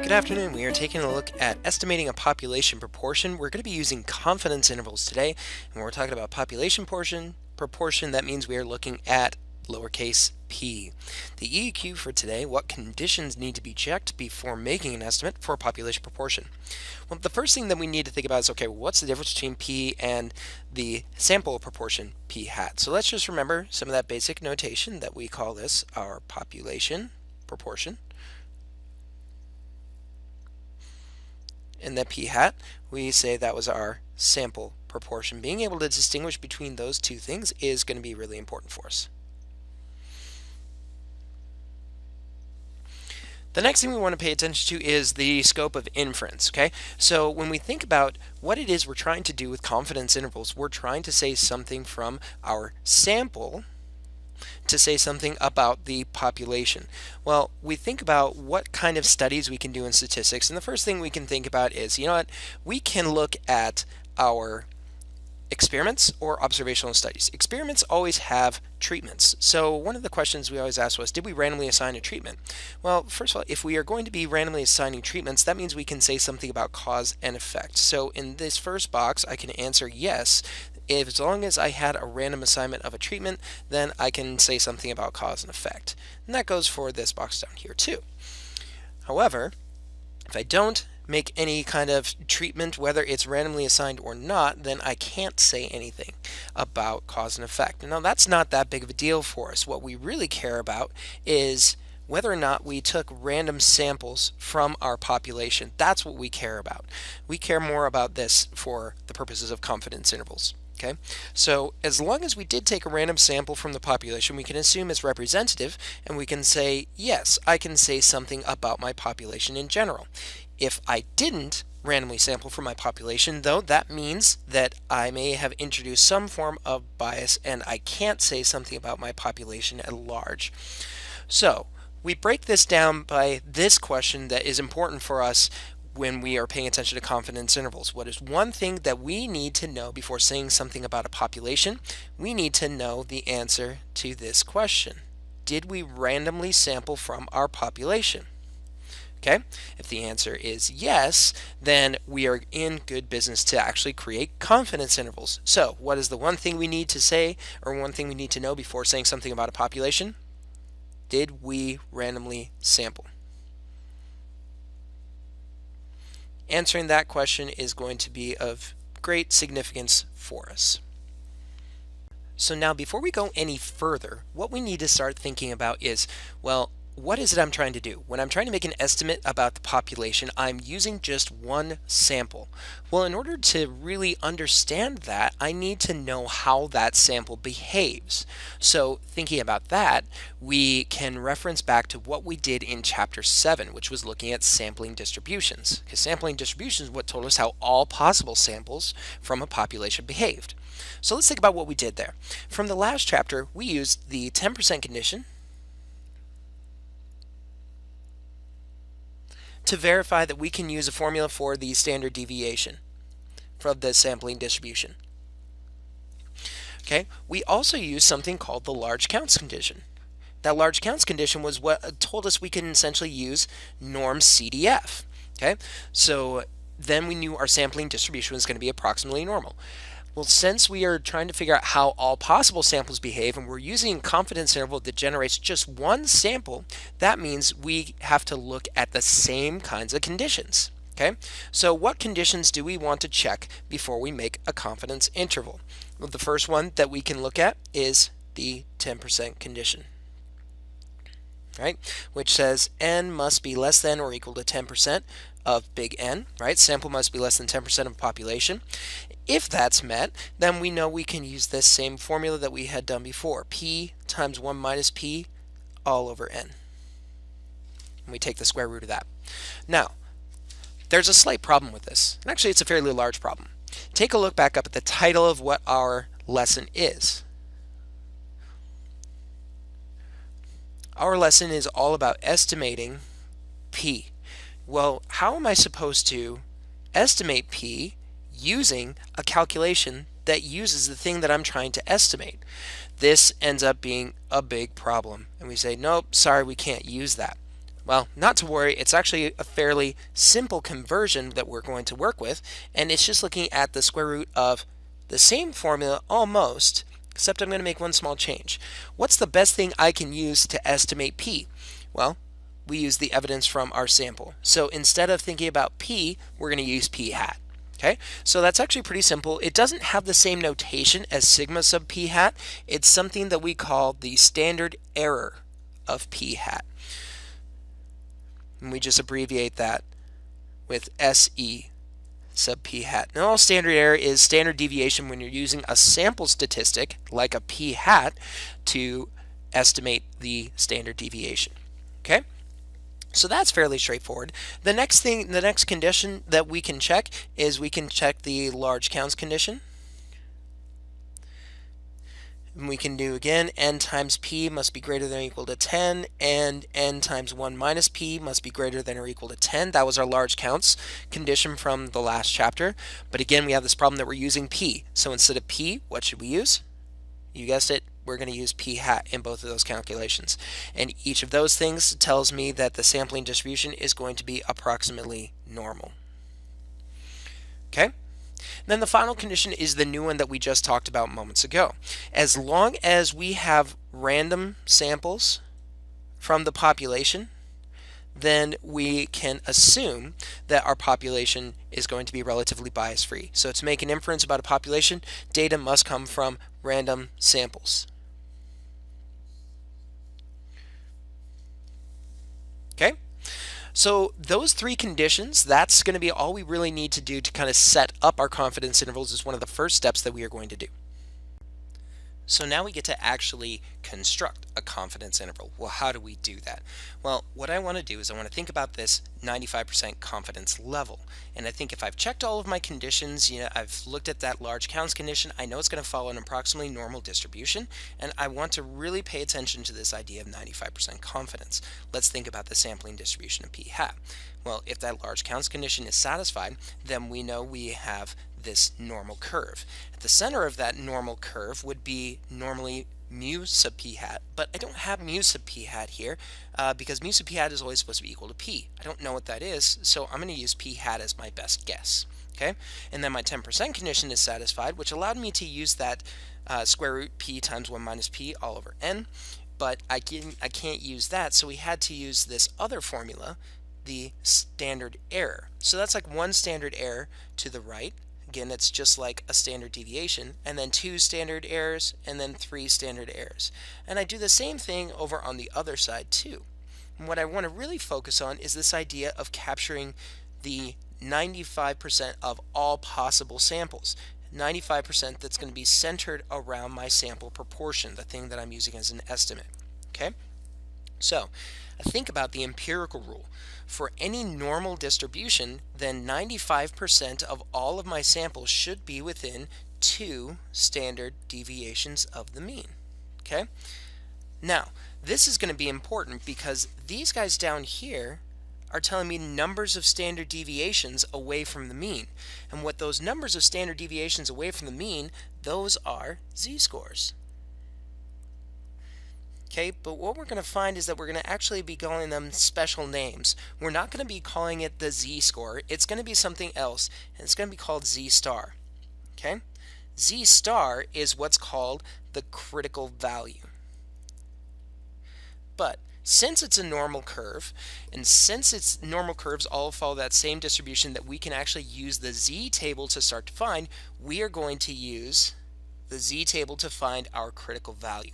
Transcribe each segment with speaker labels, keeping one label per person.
Speaker 1: Good afternoon. We are taking a look at estimating a population proportion. We're going to be using confidence intervals today, and when we're talking about population proportion, that means we are looking at lowercase p. The EEQ for today: what conditions need to be checked before making an estimate for a population proportion? Well, the first thing that we need to think about is, okay, what's the difference between p and the sample proportion p hat? So let's just remember some of that basic notation that we call this our population proportion. And the p hat, we say that was our sample proportion. Being able to distinguish between those two things is going to be really important for us. The next thing we want to pay attention to is the scope of inference, okay? So when we think about what it is we're trying to do with confidence intervals, we're trying to say something from our sample to say something about the population. Well, we think about what kind of studies we can do in statistics, and the first thing we can think about is, you know what, we can look at our experiments or observational studies. Experiments always have treatments. So one of the questions we always asked was, did we randomly assign a treatment? Well, first of all, if we are going to be randomly assigning treatments, that means we can say something about cause and effect. So in this first box, I can answer yes. As long as I had a random assignment of a treatment, then I can say something about cause and effect. And that goes for this box down here too. However, if I don't make any kind of treatment, whether it's randomly assigned or not, then I can't say anything about cause and effect. Now, that's not that big of a deal for us. What we really care about is whether or not we took random samples from our population. That's what we care about. We care more about this for the purposes of confidence intervals. Okay, so as long as we did take a random sample from the population, we can assume it's representative, and we can say, yes, I can say something about my population in general. If I didn't randomly sample from my population, though, that means that I may have introduced some form of bias, and I can't say something about my population at large. So we break this down by this question that is important for us when we are paying attention to confidence intervals. What is one thing that we need to know before saying something about a population? We need to know the answer to this question. Did we randomly sample from our population? Okay, if the answer is yes, then we are in good business to actually create confidence intervals. So what is the one thing we need to say, or one thing we need to know before saying something about a population? Did we randomly sample? Answering that question is going to be of great significance for us. So now, before we go any further, what we need to start thinking about is, well, what is it I'm trying to do? When I'm trying to make an estimate about the population, I'm using just one sample. Well, in order to really understand that, I need to know how that sample behaves. So thinking about that, we can reference back to what we did in Chapter 7, which was looking at sampling distributions. Because sampling distributions is what told us how all possible samples from a population behaved. So let's think about what we did there. From the last chapter, we used the 10% condition to verify that we can use a formula for the standard deviation from the sampling distribution. Okay, we also used something called the large counts condition. That large counts condition was what told us we can essentially use norm CDF. Okay, so then we knew our sampling distribution was going to be approximately normal. Well, since we are trying to figure out how all possible samples behave, and we're using a confidence interval that generates just one sample, that means we have to look at the same kinds of conditions. Okay, so what conditions do we want to check before we make a confidence interval? Well, the first one that we can look at is the 10% condition, right? Which says n must be less than or equal to 10% of big N, right? Sample must be less than 10% of population. If that's met, then we know we can use this same formula that we had done before, p times 1 minus p all over n. And we take the square root of that. Now, there's a slight problem with this, and actually it's a fairly large problem. Take a look back up at the title of what our lesson is. Our lesson is all about estimating p. Well, how am I supposed to estimate p using a calculation that uses the thing that I'm trying to estimate. This ends up being a big problem. And we say, nope, sorry, we can't use that. Well, not to worry, it's actually a fairly simple conversion that we're going to work with, and it's just looking at the square root of the same formula almost, except I'm going to make one small change. What's the best thing I can use to estimate p? Well, we use the evidence from our sample. So instead of thinking about p, we're going to use p hat. Okay, so that's actually pretty simple. It doesn't have the same notation as sigma sub p hat. It's something that we call the standard error of p hat. And we just abbreviate that with SE sub p hat. Now, standard error is standard deviation when you're using a sample statistic like a p hat to estimate the standard deviation. Okay? So that's fairly straightforward. The next condition that we can check is we can check the large counts condition. And we can do again, n times p must be greater than or equal to 10, and n times 1 minus p must be greater than or equal to 10. That was our large counts condition from the last chapter. But again, we have this problem that we're using p. So instead of p, what should we use? You guessed it, we're going to use p hat in both of those calculations. And each of those things tells me that the sampling distribution is going to be approximately normal. Okay? Then the final condition is the new one that we just talked about moments ago. As long as we have random samples from the population, then we can assume that our population is going to be relatively bias-free. So to make an inference about a population, data must come from random samples. Okay? So those three conditions, that's going to be all we really need to do to kind of set up our confidence intervals is one of the first steps that we are going to do. So now we get to actually construct a confidence interval. Well, how do we do that? Well, what I want to do is I want to think about this 95% confidence level. And I think if I've checked all of my conditions, I've looked at that large counts condition, I know it's going to follow an approximately normal distribution, and I want to really pay attention to this idea of 95% confidence. Let's think about the sampling distribution of p hat. Well, if that large counts condition is satisfied, then we know we have this normal curve. At the center of that normal curve would be normally mu sub p hat, but I don't have mu sub p hat here because mu sub p hat is always supposed to be equal to p. I don't know what that is, so I'm going to use p hat as my best guess. Okay, and then my 10% condition is satisfied, which allowed me to use that square root p times 1 minus p all over n, but I can't use that, so we had to use this other formula, the standard error. So that's like one standard error to the right. Again, it's just like a standard deviation, and then 2 standard errors, and then 3 standard errors. And I do the same thing over on the other side too. And what I want to really focus on is this idea of capturing the 95% of all possible samples. 95% that's going to be centered around my sample proportion, the thing that I'm using as an estimate. Okay? So, think about the empirical rule. For any normal distribution, then 95% of all of my samples should be within 2 standard deviations of the mean. Okay? Now, this is going to be important because these guys down here are telling me numbers of standard deviations away from the mean. And what those numbers of standard deviations away from the mean, those are z-scores. Okay, but what we're going to find is that we're going to actually be calling them special names. We're not going to be calling it the z-score. It's going to be something else, and it's going to be called z-star. Okay? Z-star is what's called the critical value. But since it's a normal curve, and since its normal curves all follow that same distribution that we can actually use the z-table to start to find, we are going to use the z-table to find our critical value.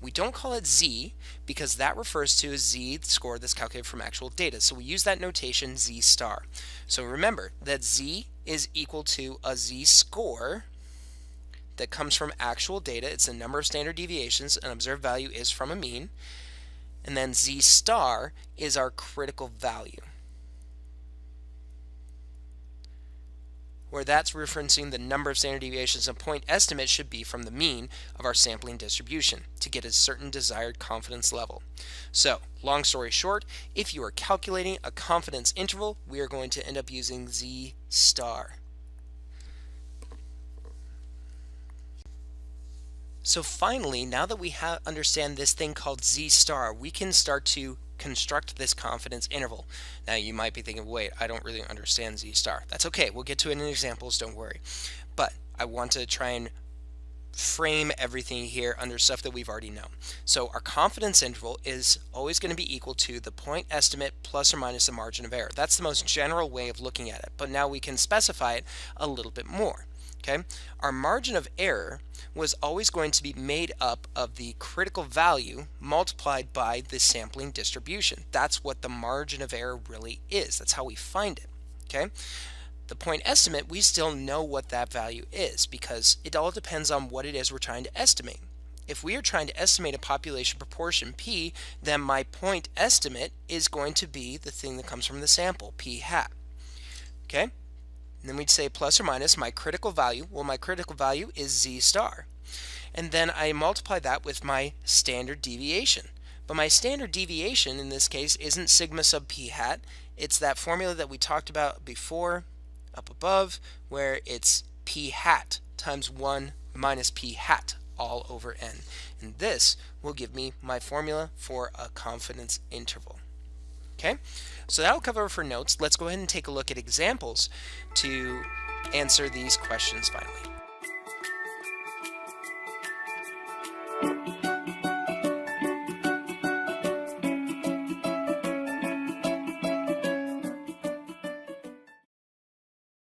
Speaker 1: We don't call it z because that refers to a z-score that's calculated from actual data. So we use that notation z-star. So remember that z is equal to a z-score that comes from actual data. It's the number of standard deviations. An observed value is from a mean. And then z-star is our critical value, where that's referencing the number of standard deviations. A point estimate should be from the mean of our sampling distribution to get a certain desired confidence level. So, long story short, if you are calculating a confidence interval, we are going to end up using z-star. So finally, now that we understand this thing called Z star, we can start to construct this confidence interval. Now you might be thinking, wait, I don't really understand Z star. That's okay, we'll get to it in examples, don't worry. But I want to try and frame everything here under stuff that we've already known. So our confidence interval is always going to be equal to the point estimate plus or minus the margin of error. That's the most general way of looking at it, but now we can specify it a little bit more. Okay, our margin of error was always going to be made up of the critical value multiplied by the sampling distribution. That's what the margin of error really is. That's how we find it. Okay, the point estimate, we still know what that value is because it all depends on what it is we're trying to estimate. If we are trying to estimate a population proportion p, then my point estimate is going to be the thing that comes from the sample, p hat. Okay? And then we'd say plus or minus my critical value. Well, my critical value is Z star. And then I multiply that with my standard deviation. But my standard deviation in this case isn't sigma sub p hat. It's that formula that we talked about before, up above, where it's p hat times 1 minus p hat all over n. And this will give me my formula for a confidence interval. Okay, so that'll cover for notes. Let's go ahead and take a look at examples to answer these questions finally.